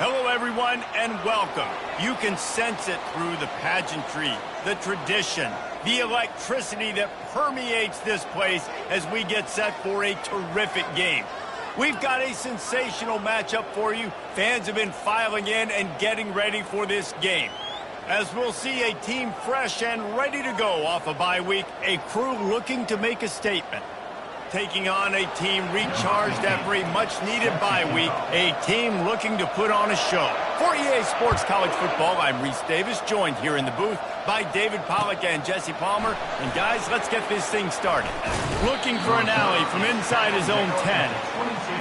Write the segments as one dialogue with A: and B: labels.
A: Hello, everyone, and welcome. You can sense it through the pageantry, the tradition, the electricity that permeates this place as we get set for a terrific game. We've got a sensational matchup for you. Fans have been filing in and getting ready for this game. As we'll see a team fresh and ready to go off a bye week, a crew looking to make a statement. Taking on a team recharged after a much-needed bye week, a team looking to put on a show. For EA Sports College Football, I'm Reese Davis, joined here in the booth by David Pollack and Jesse Palmer. And guys, let's get this thing started. Looking for an alley from inside his own 10.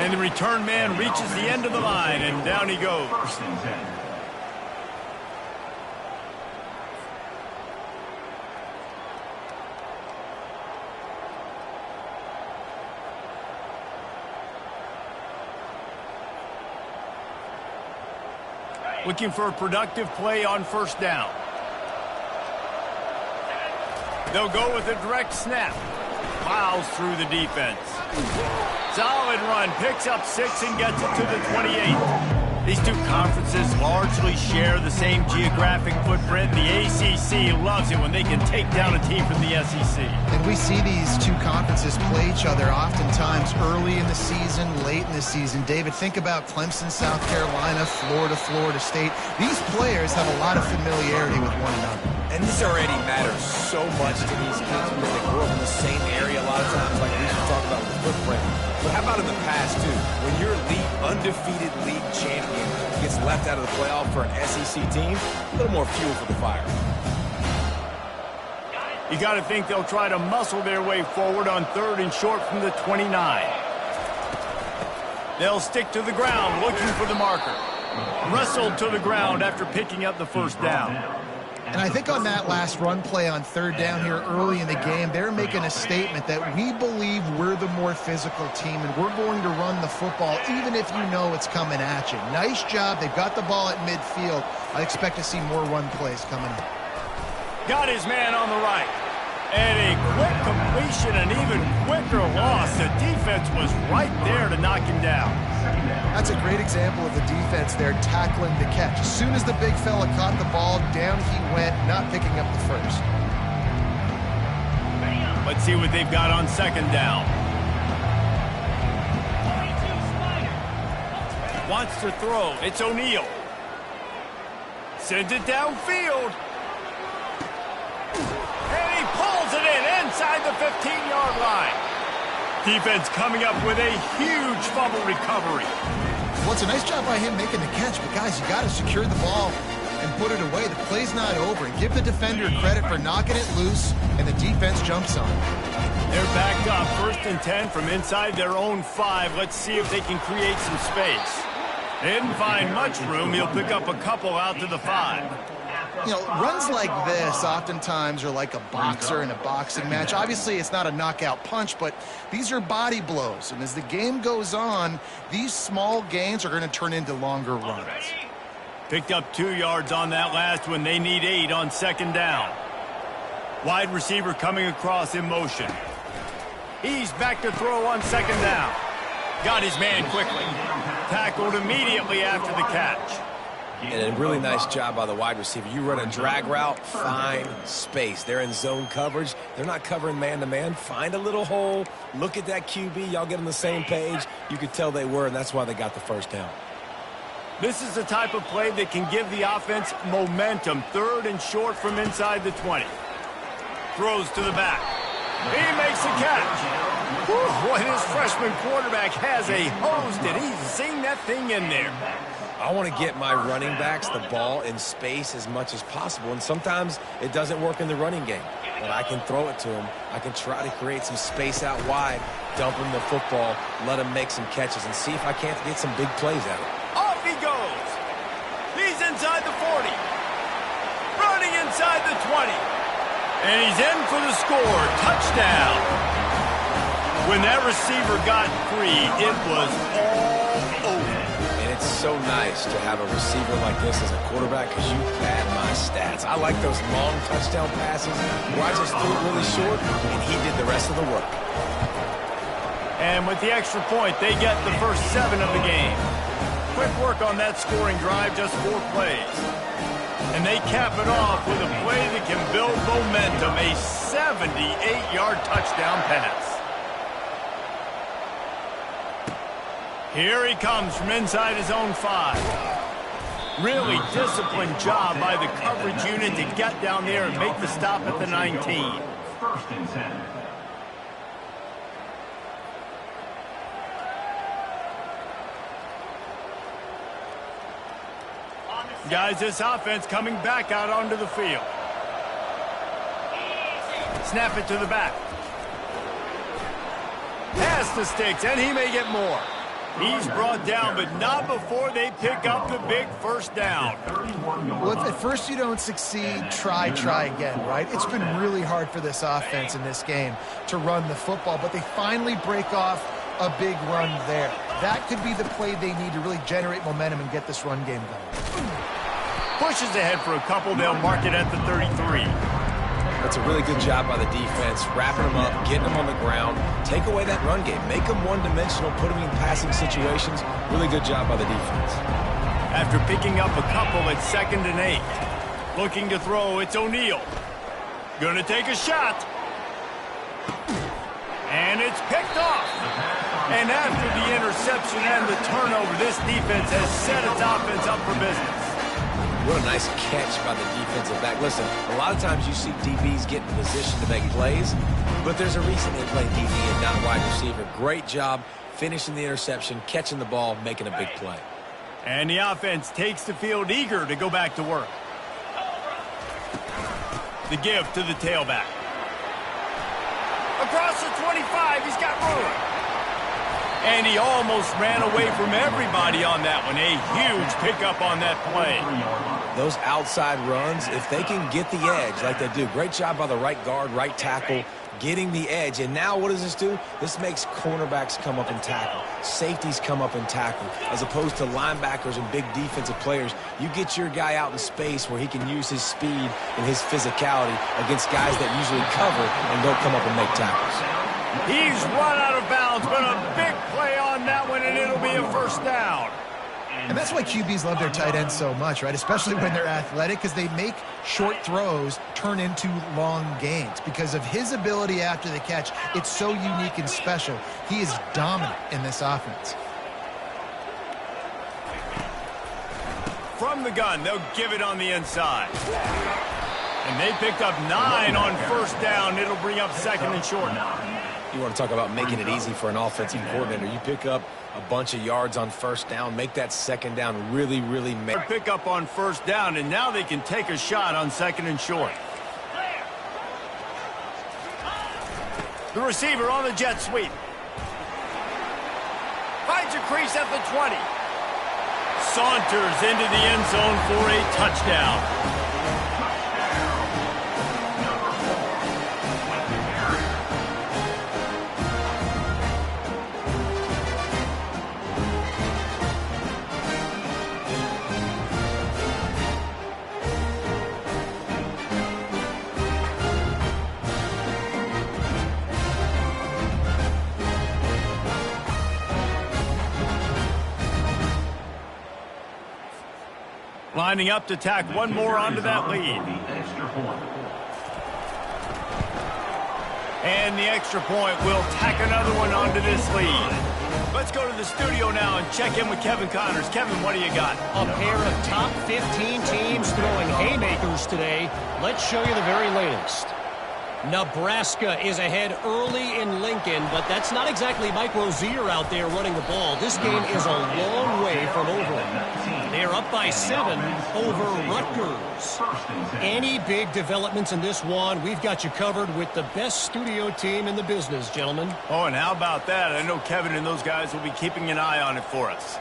A: And the return man reaches the end of the line, and down he goes. Looking for a productive play on first down. They'll go with a direct snap. Plows through the defense. Solid run. Picks up 6 and gets it to the 28. These two conferences largely share the same geographic footprint. The ACC loves it when they can take down a team from the SEC.
B: And we see these two conferences play each other oftentimes early in the season, late in the season. David, think about Clemson, South Carolina, Florida, Florida State. These players have a lot of familiarity with one another.
C: And this already matters so much to these kids because they grew up in the same area a lot of times, like we used to talk about with the footprint. But how about in the past, too? When your undefeated league champion gets left out of the playoff for an SEC team, a little more fuel for the fire.
A: You got to think they'll try to muscle their way forward on 3rd and short from the 29. They'll stick to the ground looking for the marker. Wrestled to the ground after picking up the first down.
B: And I think on that last run play on 3rd down here early in the game, they're making a statement that we believe we're the more physical team and we're going to run the football even if you know it's coming at you. Nice job. They've got the ball at midfield. I expect to see more run plays coming up.
A: Got his man on the right. And a quick completion, an even quicker loss. The defense was right there to knock him down.
B: That's a great example of the defense there tackling the catch. As soon as the big fella caught the ball, down he went, not picking up the first.
A: Let's see what they've got on 2nd down. Wants to throw. It's O'Neal. Sends it downfield. And he pulls it in inside the 15-yard line. Defense coming up with a huge fumble recovery.
B: Well, it's a nice job by him making the catch, but guys, you got to secure the ball and put it away. The play's not over. And give the defender credit for knocking it loose, and the defense jumps on it.
A: They're backed up 1st and 10 from inside their own 5. Let's see if they can create some space. They didn't find much room. He'll pick up a couple out to the 5.
B: You know, runs like this oftentimes are like a boxer in a boxing match. Obviously, it's not a knockout punch, but these are body blows. And as the game goes on, these small gains are going to turn into longer runs.
A: Picked up 2 yards on that last one. They need 8 on 2nd down. Wide receiver coming across in motion. He's back to throw on 2nd down. Got his man quickly. Tackled immediately after the catch.
C: And a really nice job by the wide receiver. You run a drag route, find space. They're in zone coverage. They're not covering man-to-man. Find a little hole. Look at that QB. Y'all get on the same page. You could tell they were, and that's why they got the first down.
A: This is the type of play that can give the offense momentum. 3rd and short from inside the 20. Throws to the back. He makes the catch. Boy, this freshman quarterback has a host, and he's seen that thing in there.
C: I want to get my running backs the ball in space as much as possible, and sometimes it doesn't work in the running game. But I can throw it to them. I can try to create some space out wide, dump them the football, let them make some catches, and see if I can't get some big plays out of it.
A: Off he goes. He's inside the 40. Running inside the 20. And he's in for the score. Touchdown. When that receiver got free, it was all over.
C: It's so nice to have a receiver like this as a quarterback because you pad my stats. I like those long touchdown passes where I just threw it really short and he did the rest of the work.
A: And with the extra point, they get the first 7 of the game. quick work on that scoring drive, just 4 plays. And they cap it off with a play that can build momentum, a 78-yard touchdown pass. Here he comes from inside his own 5. Really disciplined job by the coverage unit to get down there and make the stop at the 19.
D: First and 10.
A: Guys, this offense coming back out onto the field. Snap it to the back. Pass the sticks, and he may get more. He's brought down, but not before they pick up the big first down.
B: Well, if at first you don't succeed, try again, right? It's been really hard for this offense in this game to run the football, but they finally break off a big run there. That could be the play they need to really generate momentum and get this run game going.
A: Pushes ahead for a couple. They'll mark it at the 33.
C: That's a really good job by the defense, wrapping them up, getting them on the ground. Take away that run game. Make them one-dimensional, put them in passing situations. Really good job by the defense.
A: After picking up a couple at 2nd and 8. Looking to throw, it's O'Neal. Gonna take a shot. And it's picked off. And after the interception and the turnover, this defense has set its offense up for business.
C: What a nice catch by the defensive back. Listen, a lot of times you see DBs get in position to make plays, but there's a reason they play DB and not wide receiver. Great job finishing the interception, catching the ball, making a big play.
A: And the offense takes the field eager to go back to work. The give to the tailback. Across the 25, he's got room. And he almost ran away from everybody on that one. A huge pickup on that play.
C: Those outside runs, if they can get the edge like they do, great job by the right guard, right tackle, getting the edge. And now what does this do? This makes cornerbacks come up and tackle. Safeties come up and tackle. As opposed to linebackers and big defensive players, you get your guy out in space where he can use his speed and his physicality against guys that usually cover and don't come up and make tackles.
A: He's run out of bounds, but a big play on that one, and it'll be a first down.
B: And that's why QBs love their tight ends so much, right? Especially when they're athletic, because they make short throws turn into long gains. Because of his ability after the catch, it's so unique and special. He is dominant in this offense.
A: From the gun, they'll give it on the inside. And they picked up 9 on first down. It'll bring up 2nd and short.
C: You want to talk about making it easy for an offensive coordinator. You pick up a bunch of yards on first down, make that 2nd down really make.
A: Pick up on first down, and now they can take a shot on 2nd and short. The receiver on the jet sweep. Finds a crease at the 20. Saunters into the end zone for a touchdown. Lining up to tack one more onto that lead. And the extra point will tack another one onto this lead. Let's go to the studio now and check in with Kevin Connors. Kevin, what do you got?
E: A pair of top 15 teams throwing haymakers today. Let's show you the very latest. Nebraska is ahead early in Lincoln, but that's not exactly Mike Rozier out there running the ball. This game is a long way from over. They're up by 7 over Rutgers. Any big developments in this one, we've got you covered with the best studio team in the business, gentlemen.
A: Oh, and how about that? I know Kevin and those guys will be keeping an eye on it for us.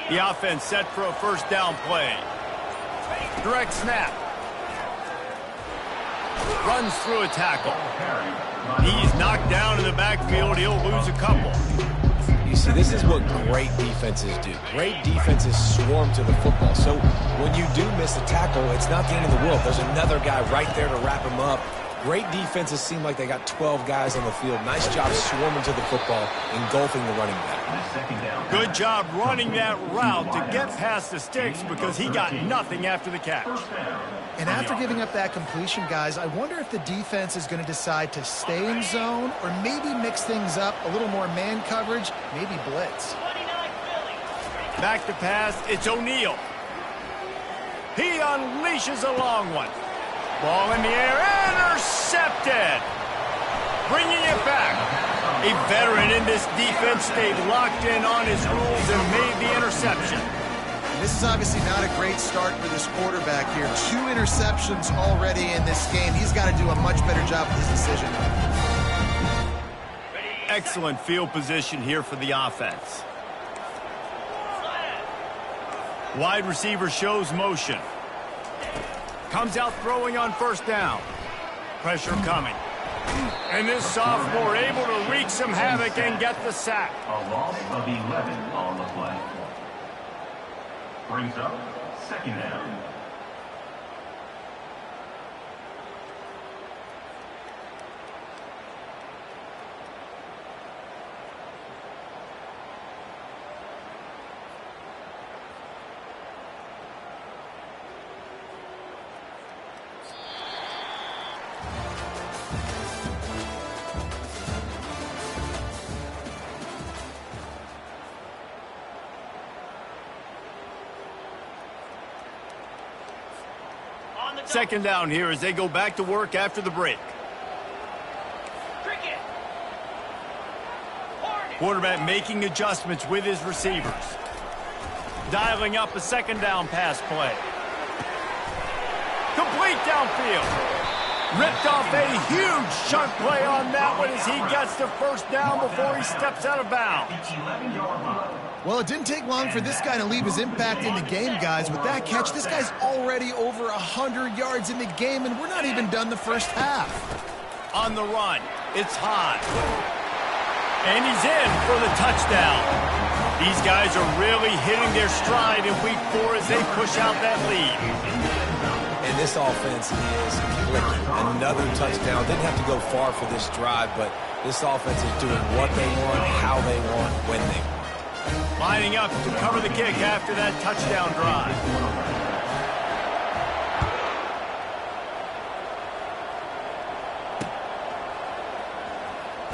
A: The offense set for a first down play. Direct snap. Runs through a tackle. He's knocked down in the backfield. He'll lose a couple.
C: You see, This is what great defenses do. Great defenses swarm to the football. So when you do miss a tackle, it's not the end of the world. There's another guy right there to wrap him up. Great defenses seem like they got 12 guys on the field. Nice job swarming to the football, engulfing the running back.
A: Good job running that route to get past the sticks because he got nothing after the catch.
B: And after giving up that completion, guys, I wonder if the defense is going to decide to stay in zone or maybe mix things up, a little more man coverage, maybe blitz.
A: Back to pass, it's O'Neal. He unleashes a long one. Ball in the air, intercepted. Bringing it back. A veteran in this defense stayed locked in on his rules and made the interception.
B: This is obviously not a great start for this quarterback here. 2 interceptions already in this game. He's got to do a much better job with his decision.
A: Excellent field position here for the offense. Wide receiver shows motion. Comes out throwing on first down. Pressure coming. And this sophomore able to wreak some havoc and get the sack.
D: A loss of 11 on the play. Brings up second down.
A: Second down here as they go back to work after the break. Quarterback making adjustments with his receivers. Dialing up a second down pass play. Complete downfield. Ripped off a huge chunk play on that one as he gets the first down before he steps out of bounds.
B: Well, it didn't take long for this guy to leave his impact in the game, guys. With that catch, this guy's already over 100 yards in the game, and we're not even done the first half.
A: On the run, it's high. And he's in for the touchdown. These guys are really hitting their stride in week 4 as they push out that lead.
C: And this offense is clicking. Another touchdown. Didn't have to go far for this drive, but this offense is doing what they want, how they want, when they want.
A: Lining up to cover the kick after that touchdown drive.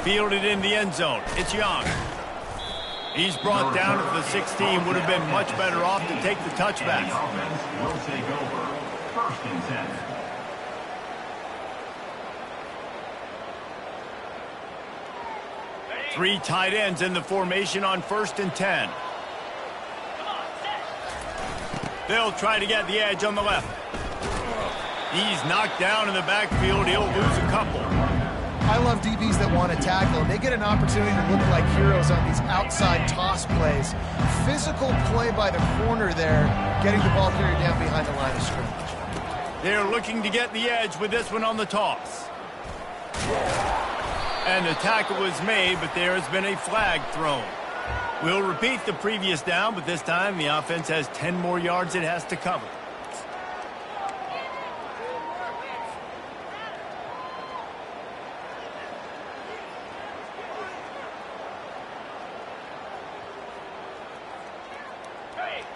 A: Fielded in the end zone. It's Young. He's brought down at the 16. Would have been much better off to take the touchback.
D: The offense will take over. First and 10.
A: Three tight ends in the formation on first and 10. They'll try to get the edge on the left. He's knocked down in the backfield. He'll lose a couple.
B: I love DBs that want to tackle, and they get an opportunity to look like heroes on these outside toss plays. Physical play by the corner there, getting the ball carried down behind the line of scrimmage.
A: They're looking to get the edge with this one on the toss. And the tackle was made, but there has been a flag thrown. We'll repeat the previous down, but this time the offense has 10 more yards it has to cover.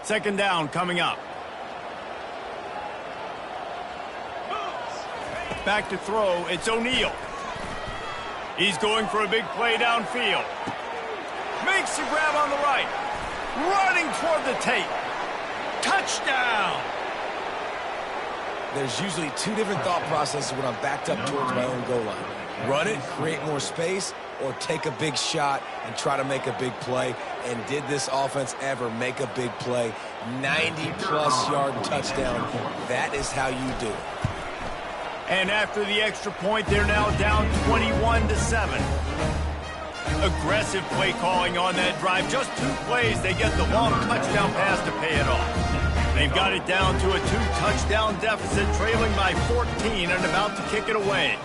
A: Second down coming up. Back to throw, it's O'Neal. He's going for a big play downfield. Makes the grab on the right. Running toward the tape. Touchdown!
C: There's usually 2 different thought processes when I'm backed up towards my own goal line. Run it, create more space, or take a big shot and try to make a big play. And did this offense ever make a big play? 90-plus yard touchdown. That is how you do it.
A: And after the extra point, they're now down 21-7. Aggressive play calling on that drive. Just 2 plays, they get the long touchdown pass to pay it off. They've got it down to a 2-touchdown deficit, trailing by 14 and about to kick it away.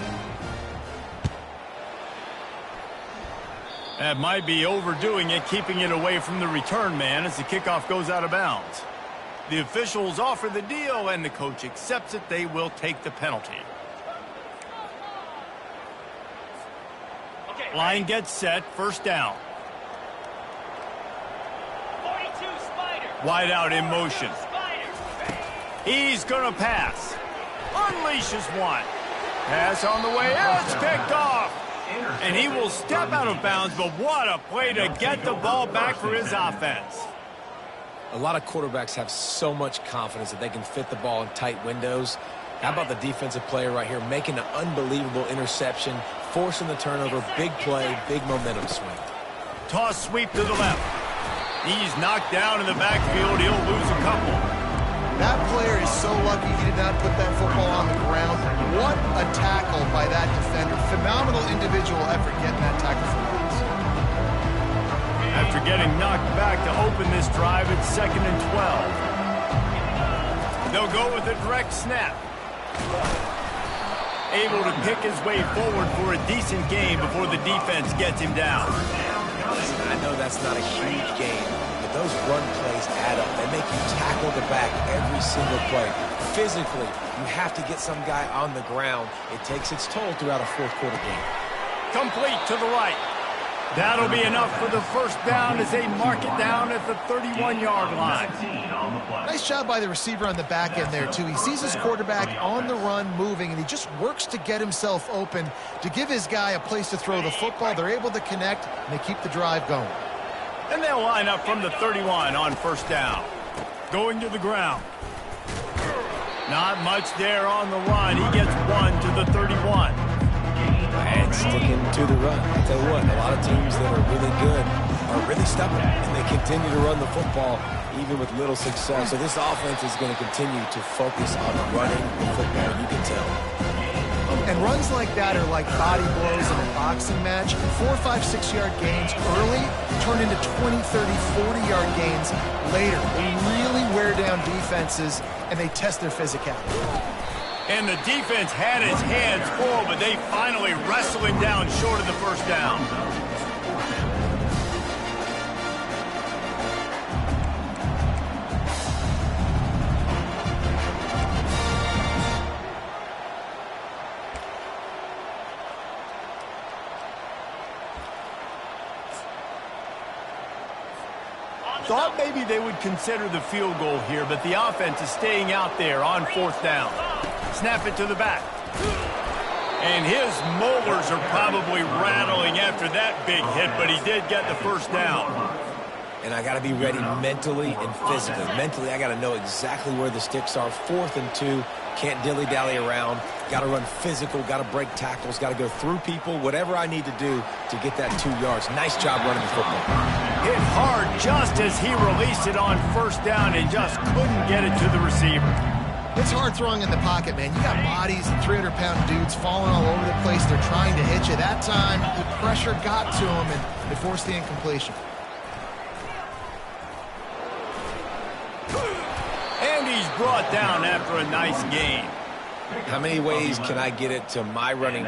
A: That might be overdoing it, keeping it away from the return man as the kickoff goes out of bounds. The officials offer the deal, and the coach accepts it. They will take the penalty. Line gets set, first down.
F: 42 Spider.
A: Wide out in motion. He's going to pass. Unleashes one. Pass on the way. It's picked off. And he will step out of bounds, but what a play to get the ball back for his offense.
C: A lot of quarterbacks have so much confidence that they can fit the ball in tight windows. How about the defensive player right here making an unbelievable interception, forcing the turnover, big play, big momentum swing.
A: Toss sweep to the left. He's knocked down in the backfield. He'll lose a couple.
B: That player is so lucky he did not put that football on the ground. What a tackle by that defender. Phenomenal individual effort getting that tackle for once.
A: After getting knocked back to open this drive, it's 2nd and 12. They'll go with a direct snap. Able to pick his way forward for a decent gain before the defense gets him down.
C: I know that's not a huge gain, but those run plays add up. They make you tackle the back every single play. Physically, you have to get some guy on the ground. It takes its toll throughout a fourth-quarter game.
A: Complete to the right. That'll be enough for the first down as they mark it down at the 31-yard line.
B: Nice job by the receiver on the back end there, too. He sees his quarterback on the run moving, and he just works to get himself open to give his guy a place to throw the football. They're able to connect, and they keep the drive going.
A: And they'll line up from the 31 on first down. Going to the ground. Not much there on the run. He gets one to the 31.
C: And sticking to the run. I tell you what, a lot of teams that are really good are really stubborn, and they continue to run the football even with little success. So this offense is going to continue to focus on running the football, you can tell.
B: And runs like that are like body blows in a boxing match. 4, 5, 6-yard gains early turn into 20, 30, 40-yard gains later. They really wear down defenses, and they test their physicality.
A: And the defense had his hands full, but they finally wrestle him down short of the first down. Thought maybe they would consider the field goal here, but the offense is staying out there on fourth down. Snap it to the back. And his molars are probably rattling after that big hit, but he did get the first down.
C: And I got to be ready mentally and physically. Mentally, I got to know exactly where the sticks are. 4th and 2. Can't dilly-dally around. Got to run physical. Got to break tackles. Got to go through people. Whatever I need to do to get that 2 yards. Nice job running the football.
A: Hit hard just as he released it on first down and just couldn't get it to the receiver.
B: It's hard throwing in the pocket, man. You got bodies and 300-pound dudes falling all over the place. They're trying to hit you. That time, the pressure got to him, and they forced the incompletion.
A: And he's brought down after a nice gain.
C: How many ways can I get it to my running